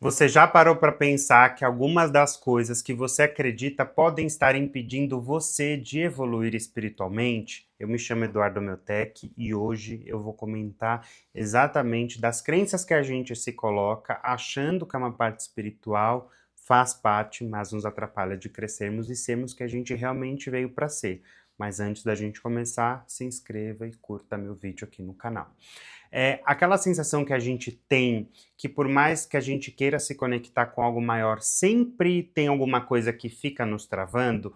Você já parou para pensar que algumas das coisas que você acredita podem estar impedindo você de evoluir espiritualmente? Eu me chamo Eduardo Meltec e hoje eu vou comentar exatamente das crenças que a gente se coloca achando que é uma parte espiritual, faz parte, mas nos atrapalha de crescermos e sermos o que a gente realmente veio para ser. Mas antes da gente começar, se inscreva e curta meu vídeo aqui no canal. É aquela sensação que a gente tem, que por mais que a gente queira se conectar com algo maior, sempre tem alguma coisa que fica nos travando.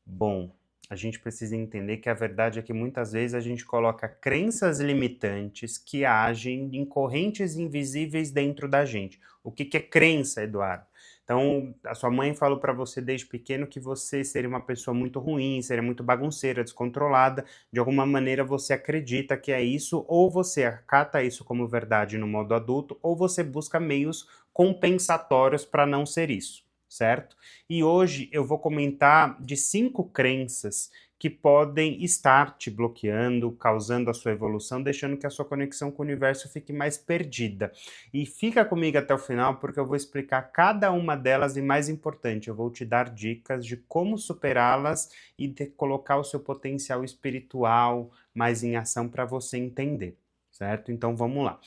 Bom, a gente precisa entender que a verdade é que muitas vezes a gente coloca crenças limitantes que agem em correntes invisíveis dentro da gente. O que que é crença, Eduardo? Então, a sua mãe falou para você desde pequeno que você seria uma pessoa muito ruim, seria muito bagunceira, descontrolada. De alguma maneira você acredita que é isso, ou você acata isso como verdade no modo adulto, ou você busca meios compensatórios para não ser isso, certo? E hoje eu vou comentar de 5 crenças que podem estar te bloqueando, causando a sua evolução, deixando que a sua conexão com o universo fique mais perdida. E fica comigo até o final, porque eu vou explicar cada uma delas e, mais importante, eu vou te dar dicas de como superá-las e colocar o seu potencial espiritual mais em ação para você entender, certo? Então vamos lá.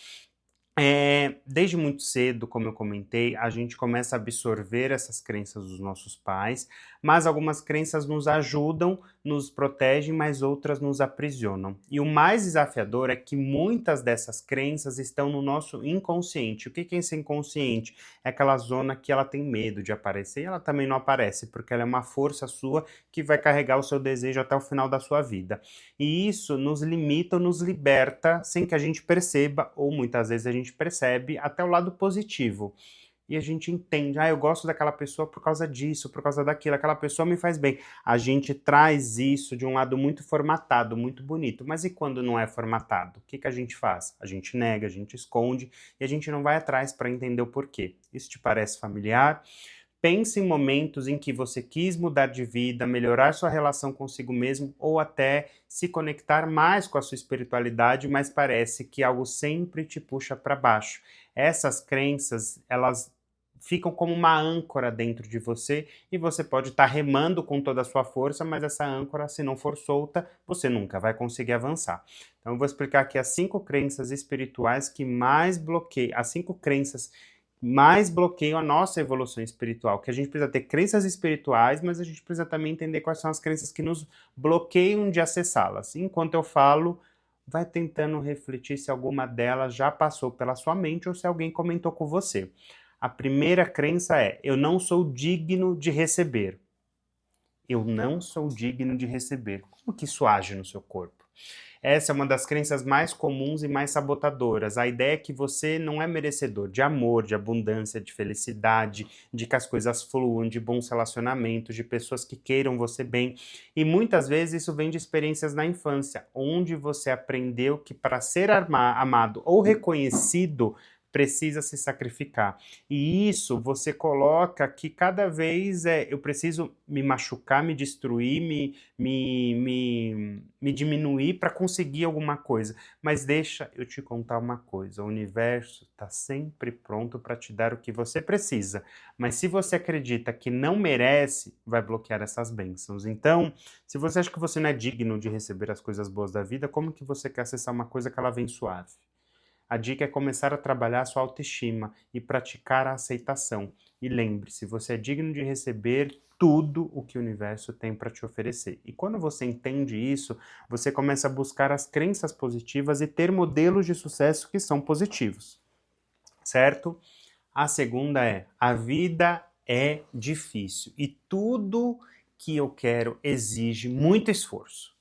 Desde muito cedo, como eu comentei, a gente começa a absorver essas crenças dos nossos pais, mas algumas crenças nos ajudam, nos protegem, mas outras nos aprisionam. E o mais desafiador é que muitas dessas crenças estão no nosso inconsciente. O que é esse inconsciente? É aquela zona que ela tem medo de aparecer e ela também não aparece, porque ela é uma força sua que vai carregar o seu desejo até o final da sua vida. E isso nos limita ou nos liberta sem que a gente perceba, ou muitas vezes a gente percebe até o lado positivo. E a gente entende, eu gosto daquela pessoa por causa disso, por causa daquilo, aquela pessoa me faz bem. A gente traz isso de um lado muito formatado, muito bonito. Mas e quando não é formatado? O que a gente faz? A gente nega, a gente esconde e a gente não vai atrás para entender o porquê. Isso te parece familiar? Pense em momentos em que você quis mudar de vida, melhorar sua relação consigo mesmo ou até se conectar mais com a sua espiritualidade, mas parece que algo sempre te puxa para baixo. Essas crenças, elas ficam como uma âncora dentro de você e você pode estar remando com toda a sua força, mas essa âncora, se não for solta, você nunca vai conseguir avançar. Então eu vou explicar aqui as 5 crenças espirituais que mais bloqueiam, as 5 crenças mais bloqueiam a nossa evolução espiritual, que a gente precisa ter crenças espirituais, mas a gente precisa também entender quais são as crenças que nos bloqueiam de acessá-las. Enquanto eu falo, vai tentando refletir se alguma delas já passou pela sua mente ou se alguém comentou com você. A primeira crença é: eu não sou digno de receber. Eu não sou digno de receber. Como que isso age no seu corpo? Essa é uma das crenças mais comuns e mais sabotadoras. A ideia é que você não é merecedor de amor, de abundância, de felicidade, de que as coisas fluam, de bons relacionamentos, de pessoas que queiram você bem. E muitas vezes isso vem de experiências na infância, onde você aprendeu que para ser amado ou reconhecido, precisa se sacrificar. E isso você coloca que cada vez eu preciso me machucar, me destruir, me diminuir para conseguir alguma coisa. Mas deixa eu te contar uma coisa: o universo está sempre pronto para te dar o que você precisa. Mas se você acredita que não merece, vai bloquear essas bênçãos. Então, se você acha que você não é digno de receber as coisas boas da vida, como que você quer acessar uma coisa que ela vem suave? A dica é começar a trabalhar a sua autoestima e praticar a aceitação. E lembre-se, você é digno de receber tudo o que o universo tem para te oferecer. E quando você entende isso, você começa a buscar as crenças positivas e ter modelos de sucesso que são positivos, certo? A segunda é: a vida é difícil e tudo que eu quero exige muito esforço.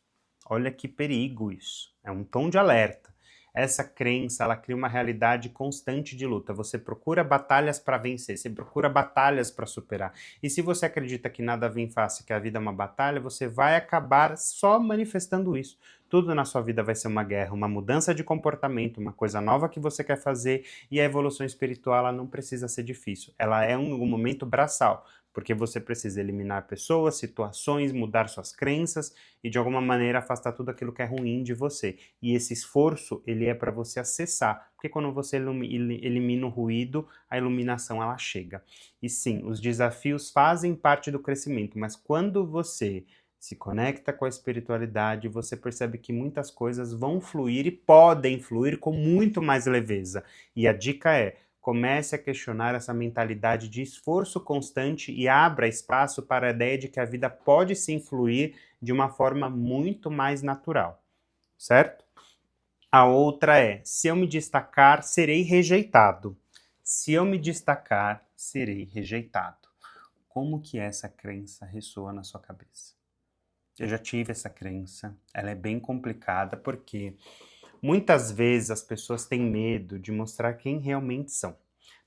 Olha que perigo isso. É um tom de alerta. Essa crença, ela cria uma realidade constante de luta. Você procura batalhas para vencer, você procura batalhas para superar. E se você acredita que nada vem fácil, que a vida é uma batalha, você vai acabar só manifestando isso. Tudo na sua vida vai ser uma guerra, uma mudança de comportamento, uma coisa nova que você quer fazer, e a evolução espiritual ela não precisa ser difícil. Ela é um momento braçal, porque você precisa eliminar pessoas, situações, mudar suas crenças e de alguma maneira afastar tudo aquilo que é ruim de você. E esse esforço, ele é para você acessar, porque quando você elimina o ruído, a iluminação ela chega. E sim, os desafios fazem parte do crescimento, mas quando você se conecta com a espiritualidade, você percebe que muitas coisas vão fluir e podem fluir com muito mais leveza. E a dica é: comece a questionar essa mentalidade de esforço constante e abra espaço para a ideia de que a vida pode sim fluir de uma forma muito mais natural, certo? A outra é: se eu me destacar, serei rejeitado. Se eu me destacar, serei rejeitado. Como que essa crença ressoa na sua cabeça? Eu já tive essa crença, ela é bem complicada porque muitas vezes as pessoas têm medo de mostrar quem realmente são.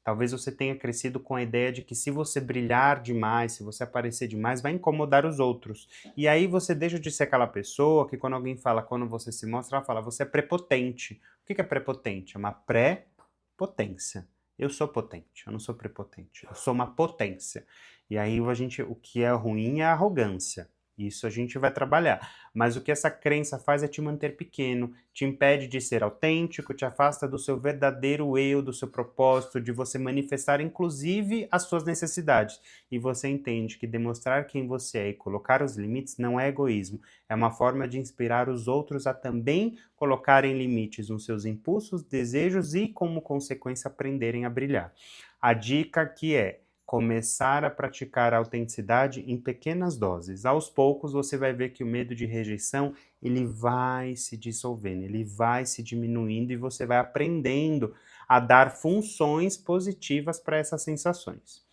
Talvez você tenha crescido com a ideia de que se você brilhar demais, se você aparecer demais, vai incomodar os outros. E aí você deixa de ser aquela pessoa que quando alguém fala, quando você se mostra, ela fala, você é prepotente. O que é prepotente? É uma pré-potência. Eu sou potente, eu não sou prepotente, eu sou uma potência. E aí o que é ruim é a arrogância. Isso a gente vai trabalhar. Mas o que essa crença faz é te manter pequeno, te impede de ser autêntico, te afasta do seu verdadeiro eu, do seu propósito, de você manifestar inclusive as suas necessidades. E você entende que demonstrar quem você é e colocar os limites não é egoísmo, é uma forma de inspirar os outros a também colocarem limites nos seus impulsos, desejos e, como consequência, aprenderem a brilhar. A dica aqui é: começar a praticar a autenticidade em pequenas doses. Aos poucos você vai ver que o medo de rejeição ele vai se dissolvendo, ele vai se diminuindo e você vai aprendendo a dar funções positivas para essas sensações.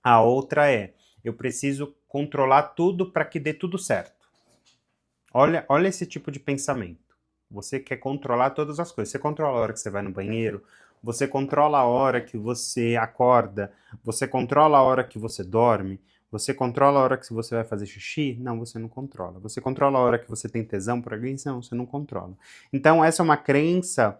A outra é: eu preciso controlar tudo para que dê tudo certo. Olha esse tipo de pensamento. Você quer controlar todas as coisas. Você controla a hora que você vai no banheiro, você controla a hora que você acorda, você controla a hora que você dorme, você controla a hora que você vai fazer xixi? Não, você não controla. Você controla a hora que você tem tesão por alguém? Não, você não controla. Então, essa é uma crença,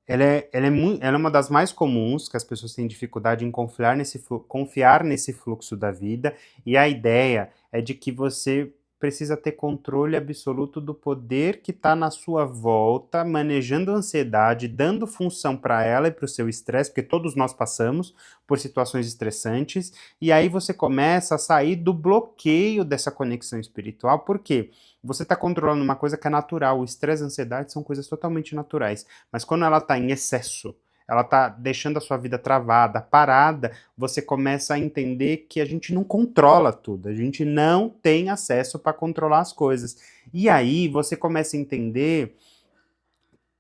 ela é uma das mais comuns, que as pessoas têm dificuldade em confiar nesse fluxo da vida, e a ideia é de que você precisa ter controle absoluto do poder que está na sua volta, manejando a ansiedade, dando função para ela e para o seu estresse, porque todos nós passamos por situações estressantes, e aí você começa a sair do bloqueio dessa conexão espiritual, por quê? Você está controlando uma coisa que é natural, o estresse e a ansiedade são coisas totalmente naturais, mas quando ela está em excesso, ela está deixando a sua vida travada, parada, você começa a entender que a gente não controla tudo, a gente não tem acesso para controlar as coisas. E aí você começa a entender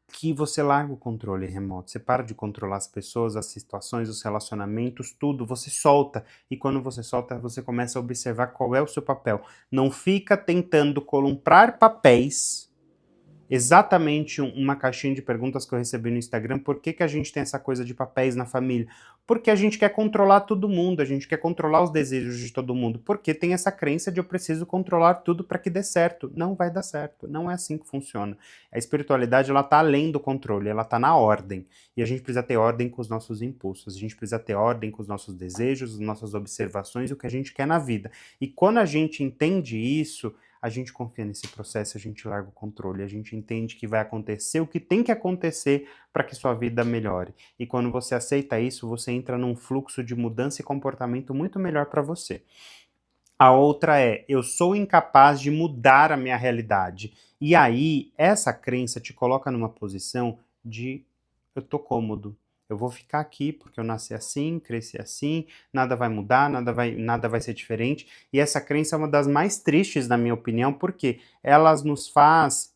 que você larga o controle remoto, você para de controlar as pessoas, as situações, os relacionamentos, tudo, você solta. E quando você solta, você começa a observar qual é o seu papel. Não fica tentando comprar papéis. Exatamente uma caixinha de perguntas que eu recebi no Instagram: por que a gente tem essa coisa de papéis na família? Porque a gente quer controlar todo mundo, a gente quer controlar os desejos de todo mundo, porque tem essa crença de eu preciso controlar tudo para que dê certo. Não vai dar certo, não é assim que funciona. A espiritualidade ela está além do controle, ela está na ordem, e a gente precisa ter ordem com os nossos impulsos, a gente precisa ter ordem com os nossos desejos, as nossas observações, o que a gente quer na vida. E quando a gente entende isso, a gente confia nesse processo, a gente larga o controle, a gente entende que vai acontecer o que tem que acontecer para que sua vida melhore. E quando você aceita isso, você entra num fluxo de mudança e comportamento muito melhor para você. A outra é: eu sou incapaz de mudar a minha realidade. E aí, essa crença te coloca numa posição de eu tô cômodo. Eu vou ficar aqui porque eu nasci assim, cresci assim, nada vai mudar, nada vai ser diferente. E essa crença é uma das mais tristes, na minha opinião, porque elas nos faz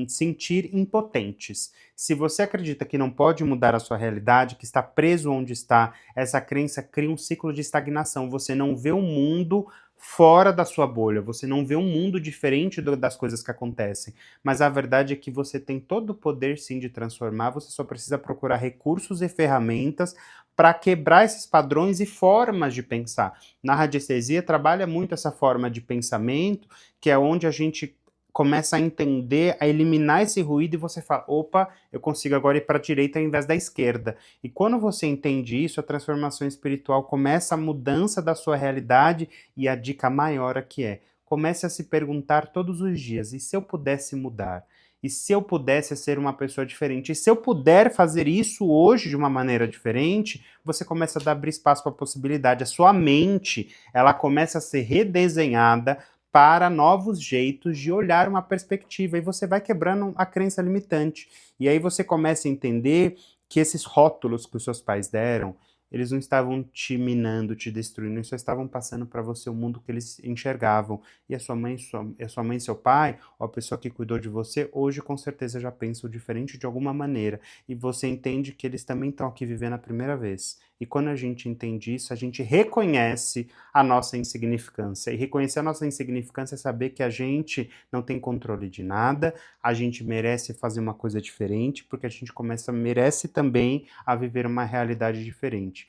sentir impotentes. Se você acredita que não pode mudar a sua realidade, que está preso onde está, essa crença cria um ciclo de estagnação. Você não vê o mundo fora da sua bolha, você não vê um mundo diferente das coisas que acontecem. Mas a verdade é que você tem todo o poder sim de transformar, você só precisa procurar recursos e ferramentas para quebrar esses padrões e formas de pensar. Na radiestesia trabalha muito essa forma de pensamento, que é onde a gente começa a entender, a eliminar esse ruído e você fala, opa, eu consigo agora ir para a direita ao invés da esquerda. E quando você entende isso, a transformação espiritual começa a mudança da sua realidade e a dica maior aqui é, comece a se perguntar todos os dias, e se eu pudesse mudar? E se eu pudesse ser uma pessoa diferente? E se eu puder fazer isso hoje de uma maneira diferente, você começa a abrir espaço para a possibilidade. A sua mente, ela começa a ser redesenhada para novos jeitos de olhar uma perspectiva. E você vai quebrando a crença limitante. E aí você começa a entender que esses rótulos que os seus pais deram, eles não estavam te minando, te destruindo, eles só estavam passando para você o mundo que eles enxergavam. E a sua mãe e seu pai, ou a pessoa que cuidou de você, hoje com certeza já pensam diferente de alguma maneira. E você entende que eles também estão aqui vivendo a primeira vez. E quando a gente entende isso, a gente reconhece a nossa insignificância. E reconhecer a nossa insignificância é saber que a gente não tem controle de nada, a gente merece fazer uma coisa diferente, porque a gente merece também a viver uma realidade diferente.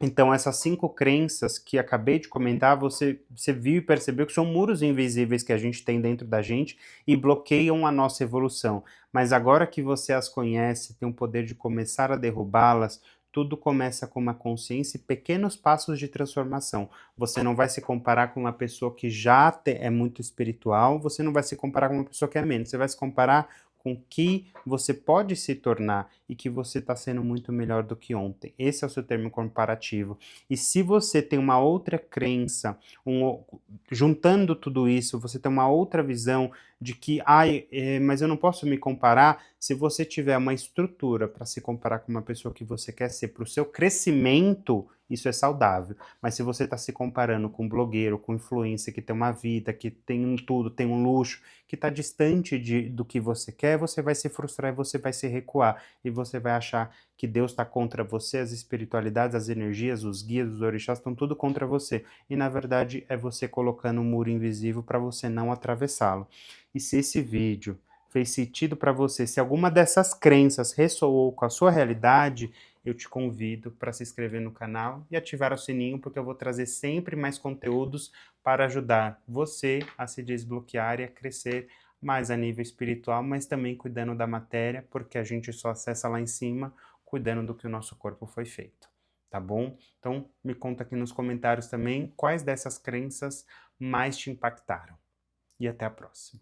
Então, essas 5 crenças que acabei de comentar, você viu e percebeu que são muros invisíveis que a gente tem dentro da gente e bloqueiam a nossa evolução. Mas agora que você as conhece, tem o poder de começar a derrubá-las, tudo começa com uma consciência e pequenos passos de transformação. Você não vai se comparar com uma pessoa que é muito espiritual, você não vai se comparar com uma pessoa que é menos, você vai se comparar com que você pode se tornar e que você está sendo muito melhor do que ontem. Esse é o seu termo comparativo. E se você tem uma outra crença, juntando tudo isso, você tem uma outra visão de que, mas eu não posso me comparar. Se você tiver uma estrutura para se comparar com uma pessoa que você quer ser para o seu crescimento, isso é saudável. Mas se você está se comparando com um blogueiro, com influência que tem uma vida, que tem um tudo, tem um luxo, que está distante do que você quer, você vai se frustrar e você vai se recuar. E você vai achar que Deus está contra você, as espiritualidades, as energias, os guias, os orixás estão tudo contra você. E na verdade é você colocando um muro invisível para você não atravessá-lo. E se esse vídeo fez sentido para você, se alguma dessas crenças ressoou com a sua realidade, eu te convido para se inscrever no canal e ativar o sininho, porque eu vou trazer sempre mais conteúdos para ajudar você a se desbloquear e a crescer mais a nível espiritual, mas também cuidando da matéria, porque a gente só acessa lá em cima, cuidando do que o nosso corpo foi feito. Tá bom? Então, me conta aqui nos comentários também quais dessas crenças mais te impactaram. E até a próxima.